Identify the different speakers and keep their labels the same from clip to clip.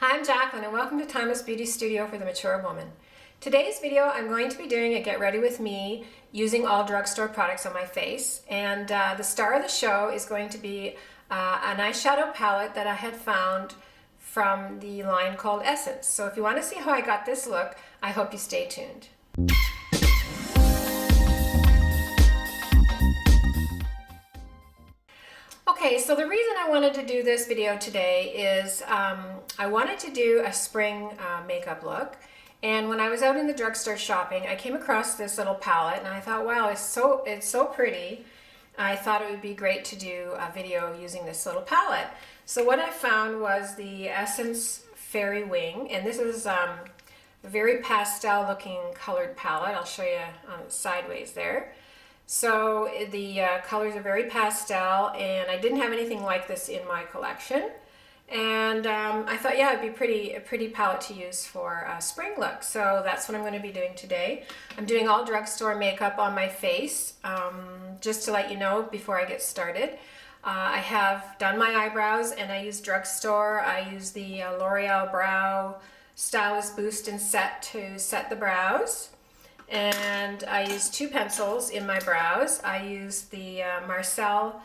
Speaker 1: Hi, I'm Jacqueline and welcome to Timeless Beauty Studio for the Mature Woman. Today's video I'm going to be doing a get ready with me using all drugstore products on my face, and the star of the show is going to be an eyeshadow palette that I had found from the line called Essence. So if you want to see how I got this look, I hope you stay tuned. Okay, so the reason I wanted to do this video today is I wanted to do a spring makeup look, and when I was out in the drugstore shopping, I came across this little palette and I thought, wow, it's so pretty. I thought it would be great to do a video using this little palette. So what I found was the Essence Fairy Wing, and this is a very pastel looking colored palette. I'll show you sideways there. So the colors are very pastel, and I didn't have anything like this in my collection. And I thought, yeah, it'd be a pretty palette to use for a spring look. So that's what I'm going to be doing today. I'm doing all drugstore makeup on my face, just to let you know before I get started. I have done my eyebrows, and I use drugstore. I use the L'Oreal Brow Stylist Boost and Set to set the brows. And I use two pencils in my brows. I use the Marcel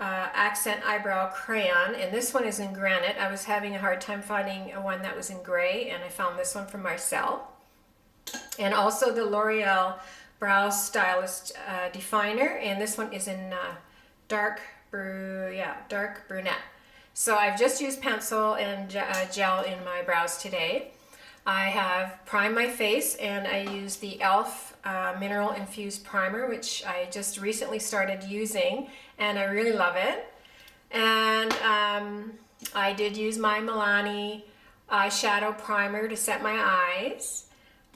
Speaker 1: Accent Eyebrow Crayon, and this one is in granite. I was having a hard time finding one that was in gray, and I found this one from Marcel. And also the L'Oreal Brow Stylist Definer, and this one is in dark brunette. So I've just used pencil and gel in my brows today. I have primed my face, and I use the e.l.f. Mineral Infused Primer, which I just recently started using, and I really love it. And I did use my Milani eyeshadow primer to set my eyes.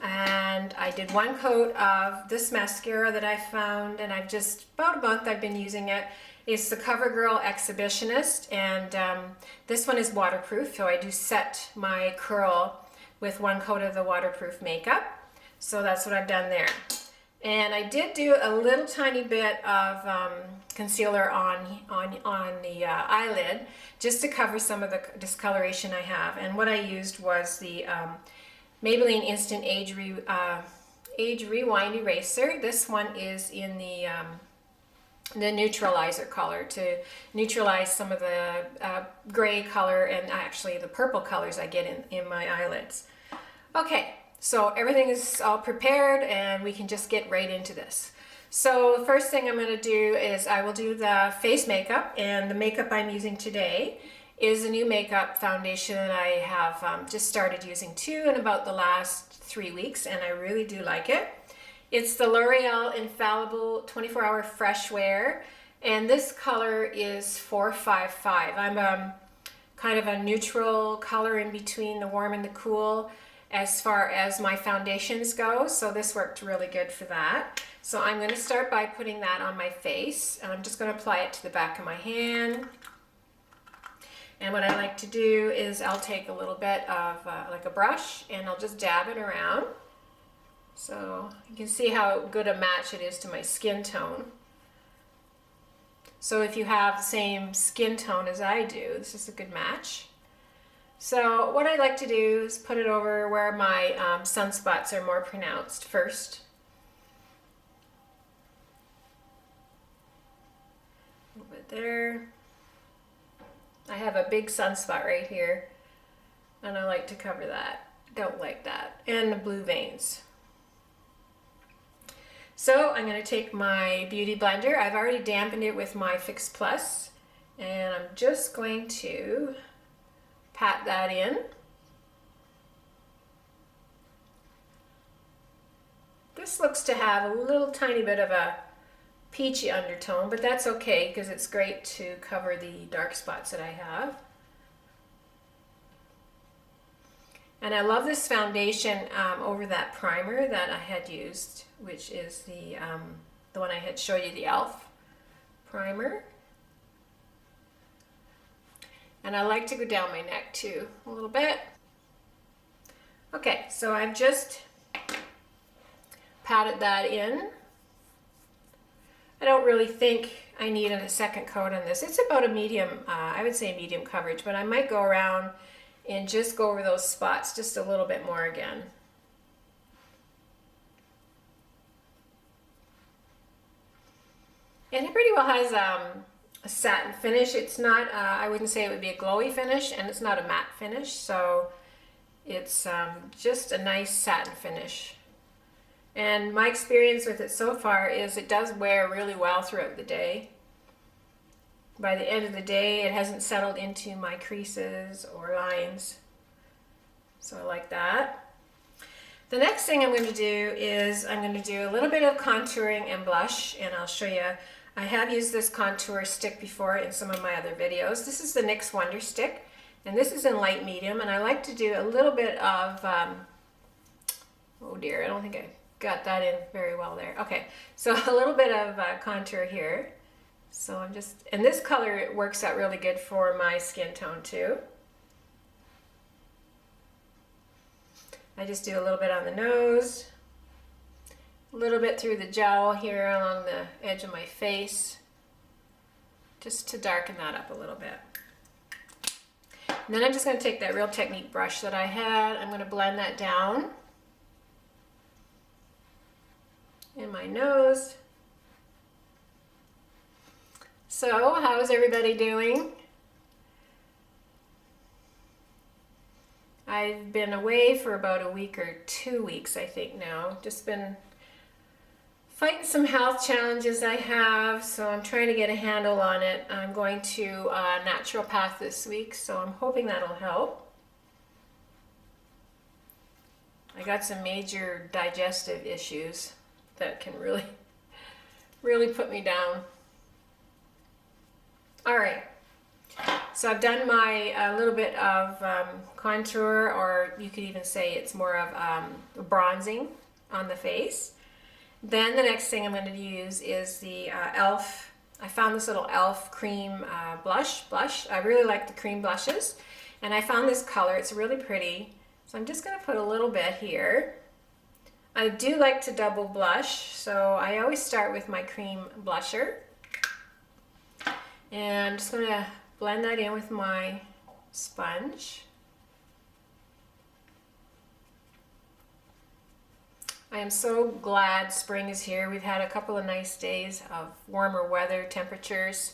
Speaker 1: And I did one coat of this mascara that I found, and I've just, about a month I've been using it. It's the Girl Exhibitionist, and this one is waterproof, so I do set my curl with one coat of the waterproof makeup. So that's what I've done there. And I did do a little tiny bit of concealer on the eyelid, just to cover some of the discoloration I have. And what I used was the Maybelline Instant Age Rewind Eraser. This one is in the Neutralizer color, to neutralize some of the gray color and actually the purple colors I get in my eyelids. Okay, so everything is all prepared and we can just get right into this. So the first thing I'm going to do is I will do the face makeup, and the makeup I'm using today is a new makeup foundation that I have just started using too in about the last 3 weeks, and I really do like it. It's the L'Oreal Infallible 24-Hour Fresh Wear, and this color is 455. I'm kind of a neutral color in between the warm and the cool as far as my foundations go, so this worked really good for that. So I'm going to start by putting that on my face, and I'm just going to apply it to the back of my hand. And what I like to do is I'll take a little bit of like a brush, and I'll just dab it around. So you can see how good a match it is to my skin tone. So if you have the same skin tone as I do, this is a good match. So what I like to do is put it over where my sunspots are more pronounced first. A little bit there. I have a big sunspot right here, and I like to cover that. Don't like that. And the blue veins. So I'm going to take my Beauty Blender. I've already dampened it with my Fix Plus, and I'm just going to pat that in. This looks to have a little tiny bit of a peachy undertone, but that's okay because it's great to cover the dark spots that I have. And I love this foundation over that primer that I had used, which is the one I had showed you, the e.l.f. primer. And I like to go down my neck too, a little bit. Okay, so I've just patted that in. I don't really think I need a second coat on this. It's about a medium, I would say medium coverage, but I might go around and just go over those spots just a little bit more again. And it pretty well has a satin finish. It's not, I wouldn't say it would be a glowy finish, and it's not a matte finish, so it's just a nice satin finish. And my experience with it so far is it does wear really well throughout the day. By the end of the day, it hasn't settled into my creases or lines, so I like that. The next thing I'm going to do is I'm going to do a little bit of contouring and blush, and I'll show you. I have used this contour stick before in some of my other videos. This is the NYX Wonder Stick, and this is in light medium, and I like to do a little bit of, oh dear, I don't think I got that in very well there. Okay, so a little bit of contour here. So I'm just, and this color, it works out really good for my skin tone too. I just do a little bit on the nose, a little bit through the jowl here along the edge of my face, just to darken that up a little bit. And then I'm just going to take that Real Technique brush that I had, I'm going to blend that down in my nose. So, how is everybody doing? I've been away for about a week or 2 weeks, I think now. Just been fighting some health challenges I have, so I'm trying to get a handle on it. I'm going to naturopath this week, so I'm hoping that'll help. I got some major digestive issues that can really, really put me down. All right, so I've done my little bit of contour, or you could even say it's more of bronzing on the face. Then the next thing I'm going to use is the e.l.f. I found this little e.l.f. cream blush. I really like the cream blushes, and I found this color. It's really pretty, so I'm just going to put a little bit here. I do like to double blush, so I always start with my cream blusher. And I'm just going to blend that in with my sponge. I am so glad spring is here. We've had a couple of nice days of warmer weather temperatures.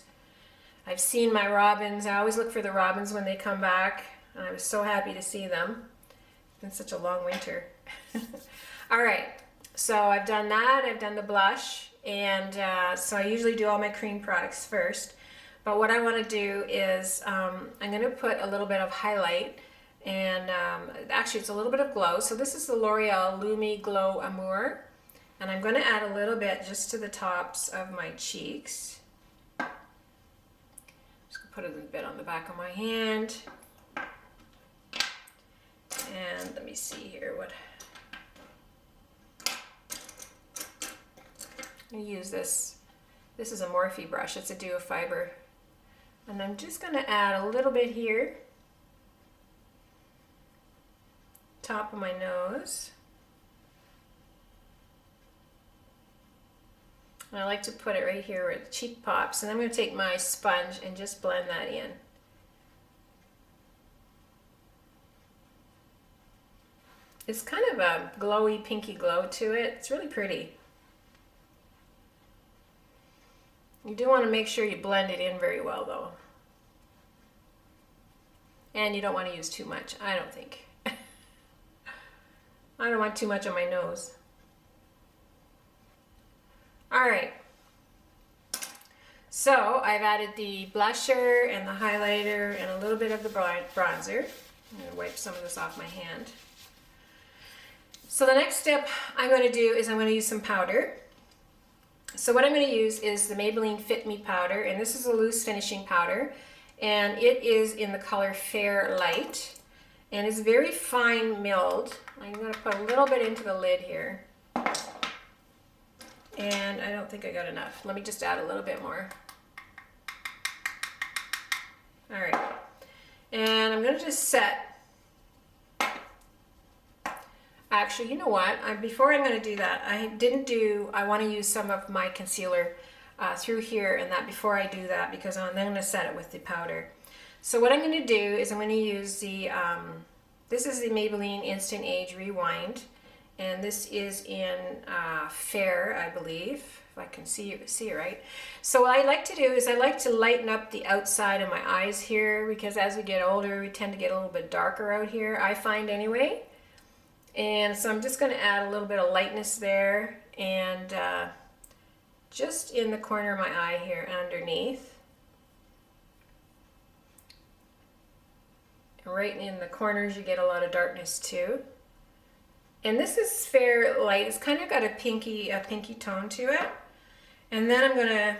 Speaker 1: I've seen my robins. I always look for the robins when they come back, and I was so happy to see them. It's been such a long winter. All right, so I've done that. I've done the blush, and so I usually do all my cream products first. But what I want to do is I'm going to put a little bit of highlight, and actually it's a little bit of glow. So this is the L'Oreal Lumi Glow Amour, and I'm going to add a little bit just to the tops of my cheeks. Just going to put a little bit on the back of my hand. And let me see here what... I'm going to use this. This is a Morphe brush. It's a duo fiber. And I'm just going to add a little bit here, top of my nose. And I like to put it right here where the cheek pops. And I'm going to take my sponge and just blend that in. It's kind of a glowy, pinky glow to it. It's really pretty. You do want to make sure you blend it in very well though. And you don't want to use too much, I don't think. I don't want too much on my nose. All right. So I've added the blusher and the highlighter and a little bit of the bronzer. I'm going to wipe some of this off my hand. So the next step I'm going to do is I'm going to use some powder. So what I'm going to use is the Maybelline Fit Me powder, and this is a loose finishing powder, and it is in the color Fair Light, and it's very fine milled. I'm going to put a little bit into the lid here, and I don't think I got enough. Let me just add a little bit more. All right, and I'm going to just set. Actually, you know what? Before I'm going to do that, I want to use some of my concealer through here and that before I do that, because I'm then going to set it with the powder. So what I'm going to do is I'm going to use the, this is the Maybelline Instant Age Rewind, and this is in Fair, I believe, if I can see it right. So what I like to do is I like to lighten up the outside of my eyes here, because as we get older, we tend to get a little bit darker out here, I find anyway. And so I'm just going to add a little bit of lightness there, and just in the corner of my eye here underneath. And right in the corners you get a lot of darkness too. And this is Fair Light. It's kind of got a pinky tone to it. And then I'm going to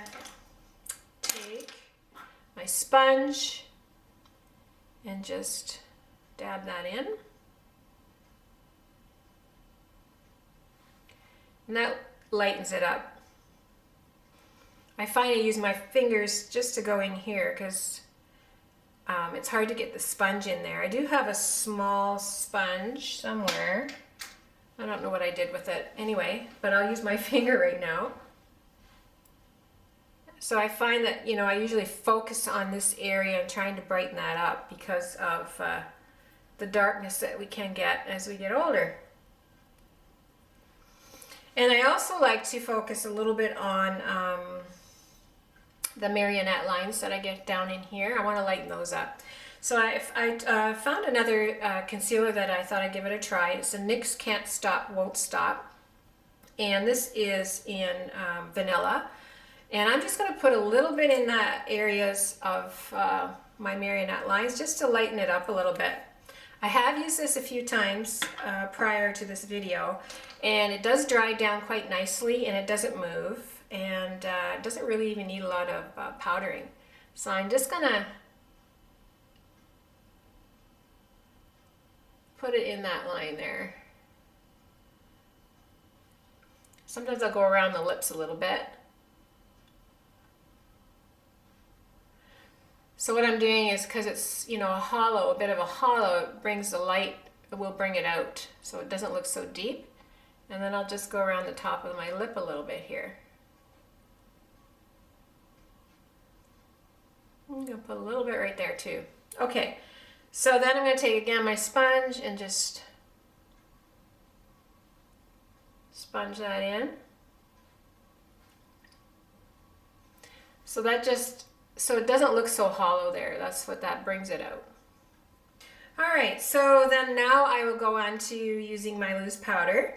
Speaker 1: take my sponge and just dab that in. And that lightens it up. I find I use my fingers just to go in here because it's hard to get the sponge in there. I do have a small sponge somewhere. I don't know what I did with it anyway, but I'll use my finger right now. So I find that, you know, I usually focus on this area and trying to brighten that up because of the darkness that we can get as we get older. And I also like to focus a little bit on the marionette lines that I get down in here. I want to lighten those up. So I found another concealer that I thought I'd give it a try. It's a NYX Can't Stop, Won't Stop. And this is in Vanilla. And I'm just going to put a little bit in the areas of my marionette lines just to lighten it up a little bit. I have used this a few times prior to this video, and it does dry down quite nicely, and it doesn't move, and it doesn't really even need a lot of powdering. So I'm just gonna put it in that line there. Sometimes I'll go around the lips a little bit. So what I'm doing is, because it's, you know, a bit of a hollow, it brings the light, it will bring it out so it doesn't look so deep. And then I'll just go around the top of my lip a little bit here. I'm going to put a little bit right there too. Okay, so then I'm going to take again my sponge and just sponge that in. So it doesn't look so hollow there. That's what that brings it out. Alright, so then now I will go on to using my loose powder.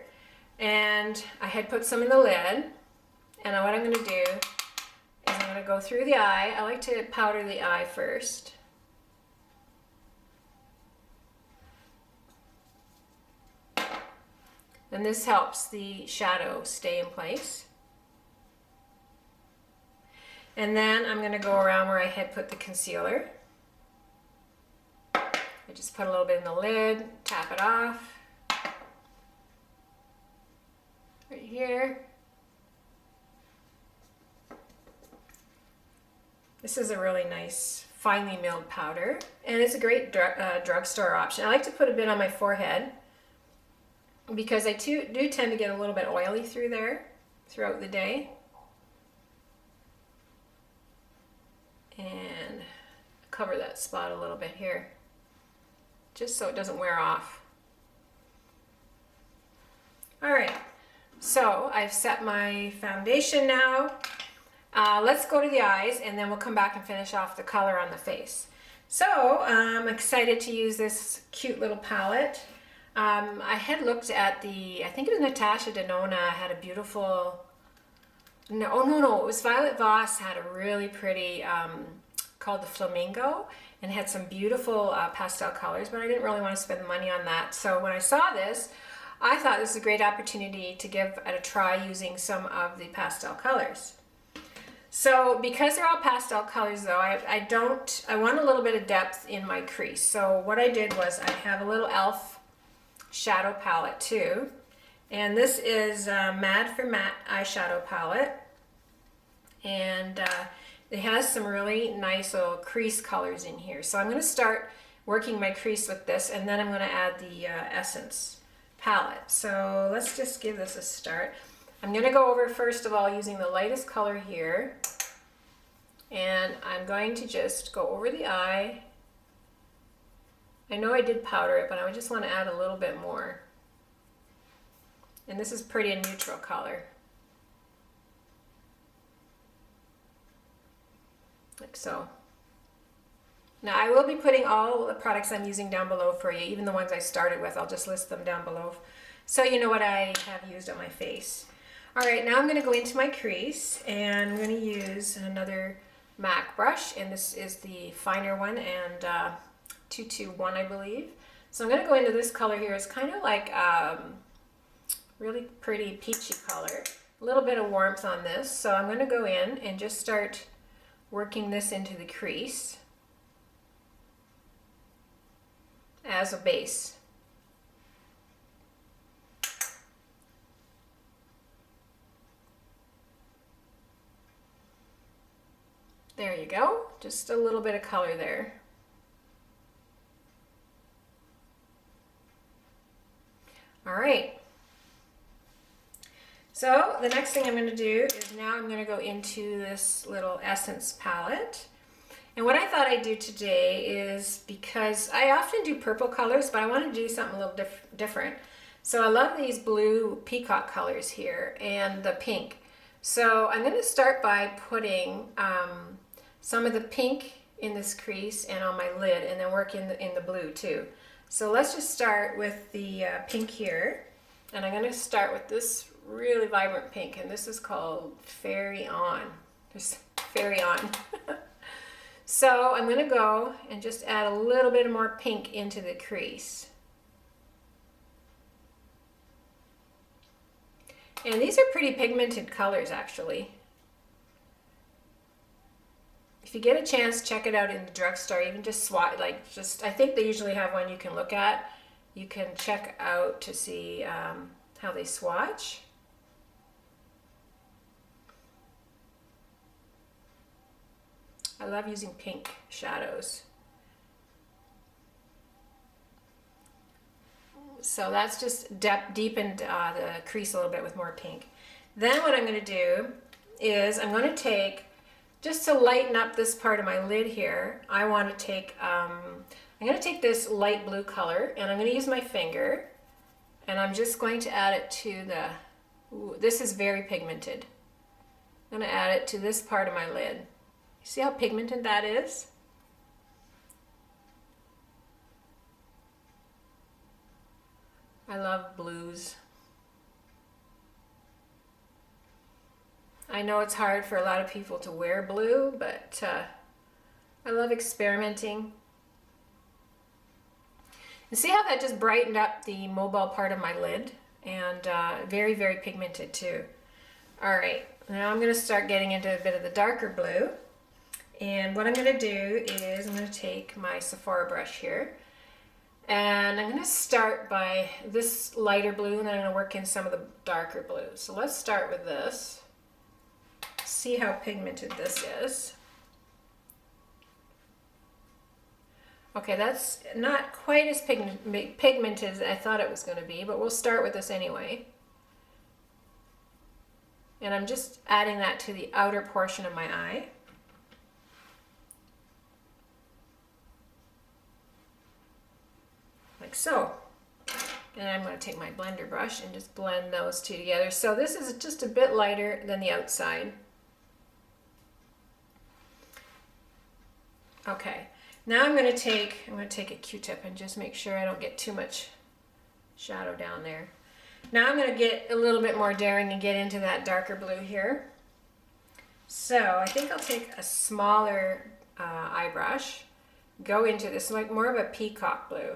Speaker 1: And I had put some in the lid. And what I'm going to do is I'm going to go through the eye. I like to powder the eye first. And this helps the shadow stay in place. And then I'm going to go around where I had put the concealer. I just put a little bit in the lid, tap it off. Right here. This is a really nice finely milled powder, and it's a great drugstore option. I like to put a bit on my forehead because I do tend to get a little bit oily through there throughout the day. And cover that spot a little bit here, just so it doesn't wear off. Alright, so I've set my foundation now. Let's go to the eyes, and then we'll come back and finish off the color on the face. So I'm excited to use this cute little palette. I had looked at I think it was Natasha Denona had a beautiful, no, it was Violet Voss had a really pretty, called the Flamingo, and had some beautiful pastel colors, but I didn't really want to spend the money on that. So when I saw this, I thought this was a great opportunity to give it a try using some of the pastel colors. So because they're all pastel colors though, I want a little bit of depth in my crease. So what I did was I have a little e.l.f. shadow palette too. And this is Mad for Matte eyeshadow palette. And it has some really nice little crease colors in here. So I'm going to start working my crease with this, and then I'm going to add the Essence palette. So let's just give this a start. I'm going to go over first of all using the lightest color here. And I'm going to just go over the eye I know I did powder it, but I just want to add a little bit more. And this is pretty a neutral color. Like so. Now I will be putting all the products I'm using down below for you, even the ones I started with. I'll just list them down below so you know what I have used on my face. All right, now I'm going to go into my crease and I'm going to use another MAC brush, and this is the finer one, and 221 I believe. So I'm going to go into this color here. It's kind of like really pretty peachy color. A little bit of warmth on this. So I'm going to go in and just start working this into the crease as a base. There you go, just a little bit of color there. All right. So the next thing I'm going to do is now I'm going to go into this little Essence palette. And what I thought I'd do today is, because I often do purple colors, but I want to do something a little different. So I love these blue peacock colors here and the pink. So I'm going to start by putting some of the pink in this crease and on my lid, and then work in the blue too. So let's just start with the pink here. And I'm going to start with this really vibrant pink, and this is called Fairy On. Just Fairy On. So I'm going to go and just add a little bit more pink into the crease. And these are pretty pigmented colors actually. If you get a chance, check it out in the drugstore. Even just swatch, I think they usually have one you can look at. You can check out to see how they swatch. I love using pink shadows. So that's just deepened the crease a little bit with more pink. Then what I'm going to do is I'm going to take, just to lighten up this part of my lid here, I want to take, I'm going to take this light blue color, and I'm going to use my finger, and I'm just going to add it to the, ooh, this is very pigmented. I'm going to add it to this part of my lid. See how pigmented that is? I love blues. I know it's hard for a lot of people to wear blue, but I love experimenting. And see how that just brightened up the mobile part of my lid? And very, very pigmented too. All right, now I'm going to start getting into a bit of the darker blue. And what I'm going to do is I'm going to take my Sephora brush here, and I'm going to start by this lighter blue, and then I'm going to work in some of the darker blue. So let's start with this. See how pigmented this is. Okay, that's not quite as pigmented as I thought it was going to be, but we'll start with this anyway. And I'm just adding that to the outer portion of my eye. Like so. And I'm going to take my blender brush and just blend those two together. So this is just a bit lighter than the outside. Okay, now I'm going to take a Q-tip and just make sure I don't get too much shadow down there. Now I'm going to get a little bit more daring and get into that darker blue here. So I think I'll take a smaller eye brush, go into this, like more of a peacock blue.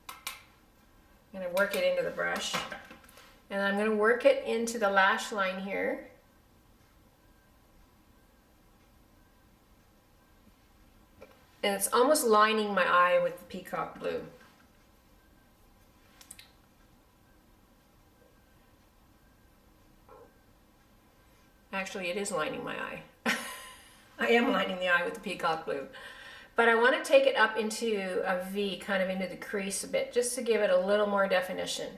Speaker 1: I'm going to work it into the brush, and I'm going to work it into the lash line here. And it's almost lining my eye with the peacock blue. Actually, it is lining my eye. I am lining the eye with the peacock blue. But I want to take it up into a V, kind of into the crease a bit, just to give it a little more definition.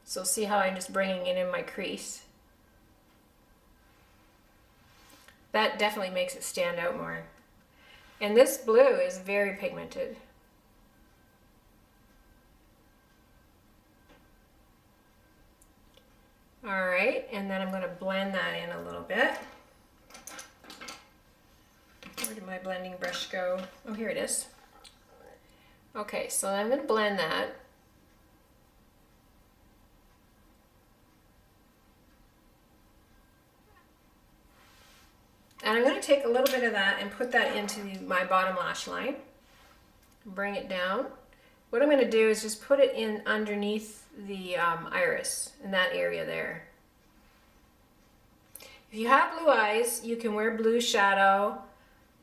Speaker 1: So see how I'm just bringing it in my crease? That definitely makes it stand out more. And this blue is very pigmented. All right, and then I'm going to blend that in a little bit. Where did my blending brush go? Oh, here it is. Okay, so I'm going to blend that. And I'm going to take a little bit of that and put that into my bottom lash line. Bring it down. What I'm going to do is just put it in underneath the iris, in that area there. If you have blue eyes, you can wear blue shadow.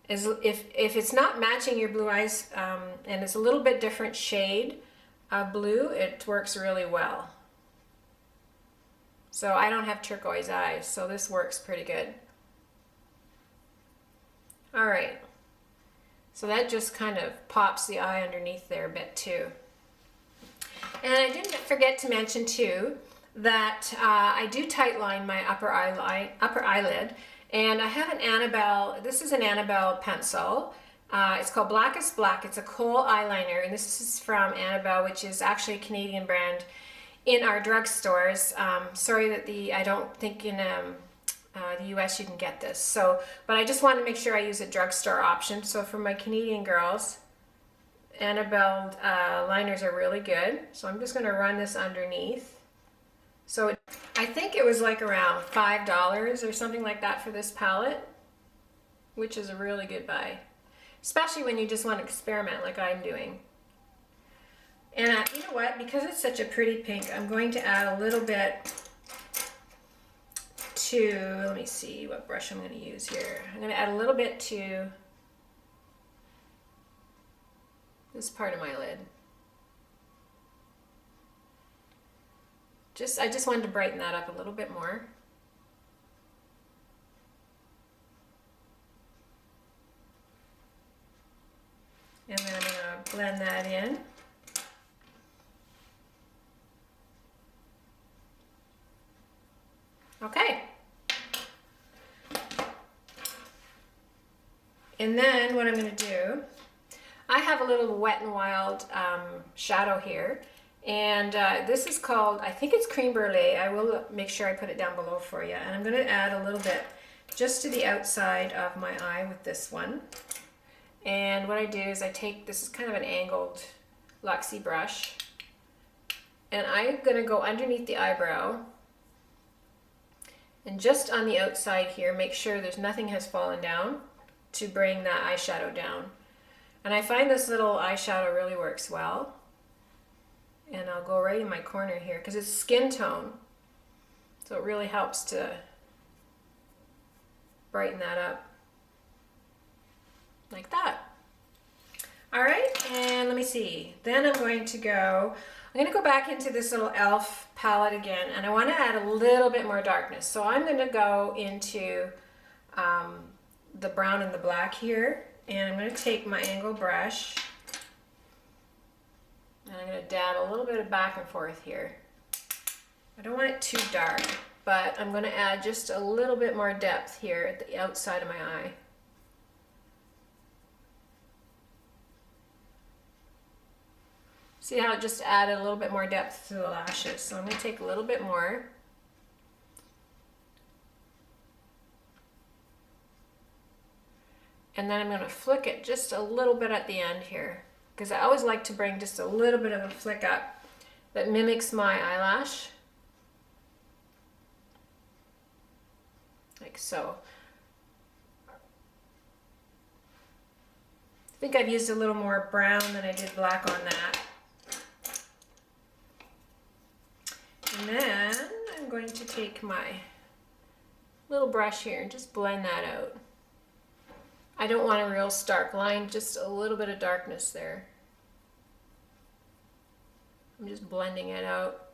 Speaker 1: If it's not matching your blue eyes and it's a little bit different shade of blue, it works really well. So I don't have turquoise eyes, so this works pretty good. All right, so that just kind of pops the eye underneath there a bit too. And I didn't forget to mention too that I do tightline my upper eyelid, and I have an Annabelle, this is an Annabelle pencil. It's called Blackest Black. It's a kohl eyeliner, and this is from Annabelle, which is actually a Canadian brand in our drugstores. Sorry that I don't think in the US you can get this. So, but I just want to make sure I use a drugstore option. So for my Canadian girls, Annabelle liners are really good. So I'm just going to run this underneath. So I think it was like around $5 or something like that for this palette, which is a really good buy, especially when you just want to experiment like I'm doing. And you know what? Because it's such a pretty pink, I'm going to add a little bit to, let me see what brush I'm going to use here. I'm going to add a little bit to this part of my lid. I just wanted to brighten that up a little bit more. And then I'm going to blend that in. Okay. And then what I'm going to do, I have a little Wet n Wild shadow here. And this is called, I think it's Cream Brulee. I will make sure I put it down below for you. And I'm going to add a little bit just to the outside of my eye with this one. And what I do is I take, this is kind of an angled Luxie brush. And I'm going to go underneath the eyebrow. And just on the outside here, make sure there's nothing has fallen down to bring that eyeshadow down. And I find this little eyeshadow really works well. And I'll go right in my corner here because it's skin tone. So it really helps to brighten that up. Like that. All right, and let me see. Then I'm going to go back into this little e.l.f. palette again, and I want to add a little bit more darkness. So I'm going to go into the brown and the black here, and I'm going to take my angle brush, and I'm going to dab a little bit of back and forth here. I don't want it too dark, but I'm going to add just a little bit more depth here at the outside of my eye. See how it just added a little bit more depth to the lashes. So I'm going to take a little bit more. And then I'm going to flick it just a little bit at the end here, because I always like to bring just a little bit of a flick up that mimics my eyelash. Like so. I think I've used a little more brown than I did black on that. And then I'm going to take my little brush here and just blend that out. I don't want a real stark line, just a little bit of darkness there. I'm just blending it out.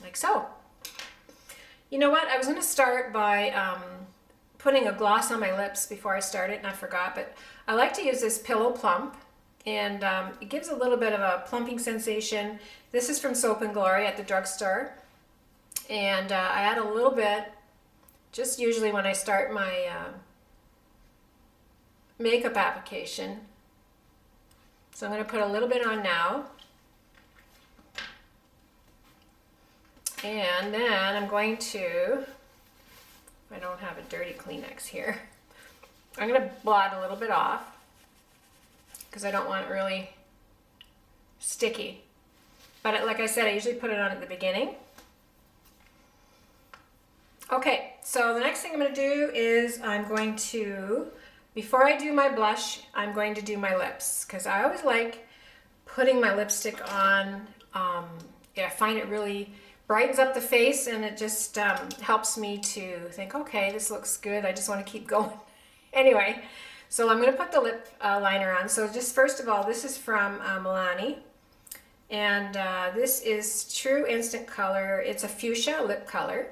Speaker 1: Like so. You know what? I was going to start by putting a gloss on my lips before I started, and I forgot, but I like to use this Pillow Plump, and it gives a little bit of a plumping sensation. This is from Soap & Glory at the drugstore, and I add a little bit, just usually when I start my makeup application. So I'm going to put a little bit on now, And then I'm going to, I don't have a dirty Kleenex here, I'm going to blot a little bit off because I don't want it really sticky. But like I said, I usually put it on at the beginning. Okay, so the next thing I'm going to do is I'm going to, before I do my blush, I'm going to do my lips because I always like putting my lipstick on. I find it really brightens up the face, and it just helps me to think, okay, this looks good. I just want to keep going. Anyway, so I'm going to put the lip liner on. So just first of all, this is from Milani. And this is True Instant Color. It's a fuchsia lip color.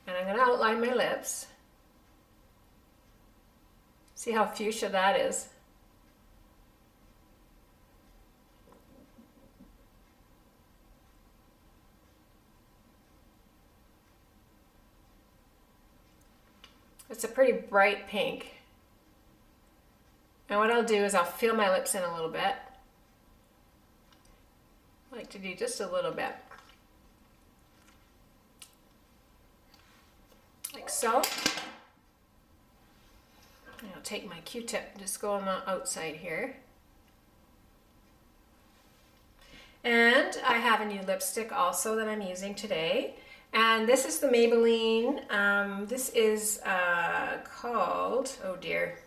Speaker 1: And I'm going to outline my lips. See how fuchsia that is? It's a pretty bright pink. And what I'll do is I'll fill my lips in a little bit. I like to do just a little bit. Like so. And I'll take my Q-tip, just go on the outside here. And I have a new lipstick also that I'm using today. And this is the Maybelline. This is called, oh dear,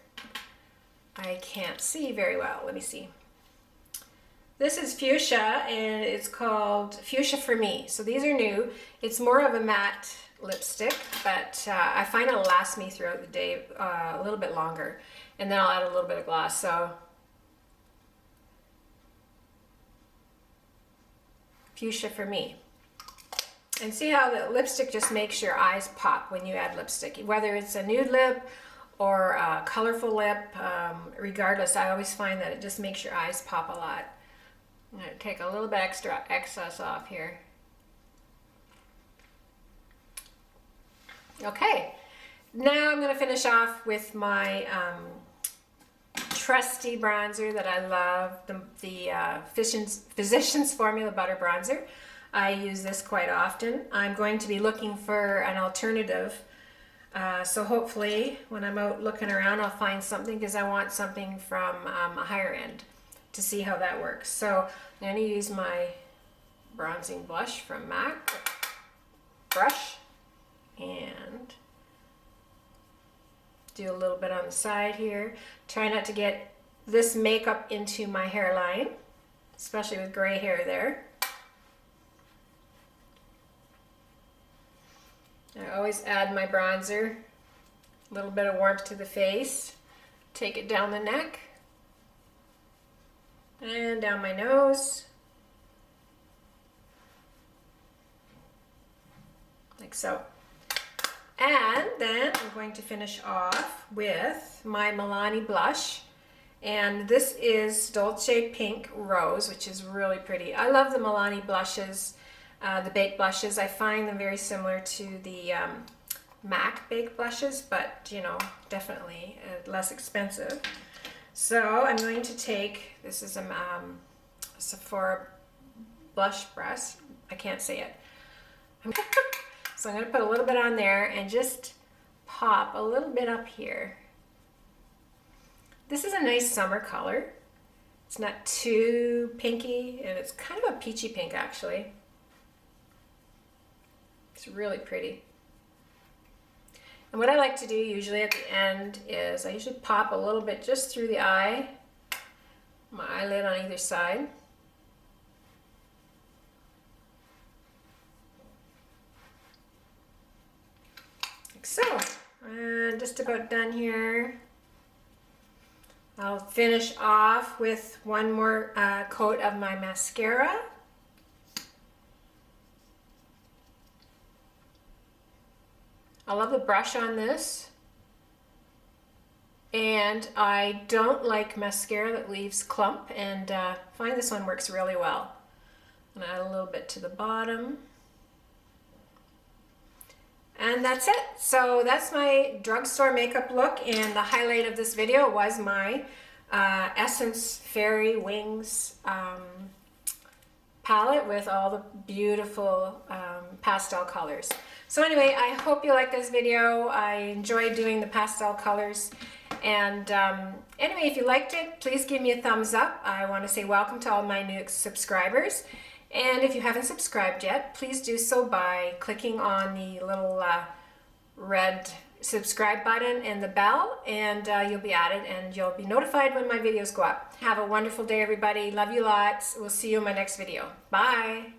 Speaker 1: I can't see very well. Let me see. This is Fuchsia, and it's called Fuchsia for Me. So these are new. It's more of a matte lipstick, but I find it'll last me throughout the day a little bit longer. And then I'll add a little bit of gloss. So Fuchsia for Me. And see how the lipstick just makes your eyes pop when you add lipstick. Whether it's a nude lip or a colorful lip, regardless, I always find that it just makes your eyes pop a lot. I'm going to take a little bit extra excess off here. Okay, now I'm going to finish off with my trusty bronzer that I love, the Physicians Formula Butter Bronzer. I use this quite often. I'm going to be looking for an alternative. So hopefully when I'm out looking around, I'll find something because I want something from a higher end to see how that works. So I'm going to use my bronzing blush from MAC brush and do a little bit on the side here. Try not to get this makeup into my hairline, especially with gray hair there. I always add my bronzer, a little bit of warmth to the face, take it down the neck, and down my nose, like so. And then I'm going to finish off with my Milani blush, and this is Dolce Pink Rose, which is really pretty. I love the Milani blushes. The baked blushes, I find them very similar to the MAC baked blushes, but you know, definitely less expensive. So I'm going to take, this is a Sephora blush brush, I can't say it. So I'm going to put a little bit on there and just pop a little bit up here. This is a nice summer color. It's not too pinky, and it's kind of a peachy pink actually. It's really pretty. And what I like to do usually at the end is I usually pop a little bit just through the eye, my eyelid on either side. Like so. And just about done here. I'll finish off with one more coat of my mascara. I love the brush on this, and I don't like mascara that leaves clump, and find this one works really well. And add a little bit to the bottom. And that's it. So that's my drugstore makeup look, and the highlight of this video was my Essence Fairy Wings palette with all the beautiful pastel colors. So anyway, I hope you like this video. I enjoyed doing the pastel colors. And anyway, if you liked it, please give me a thumbs up. I want to say welcome to all my new subscribers. And if you haven't subscribed yet, please do so by clicking on the little red subscribe button and the bell, and you'll be added and you'll be notified when my videos go up. Have a wonderful day, everybody. Love you lots. We'll see you in my next video. Bye.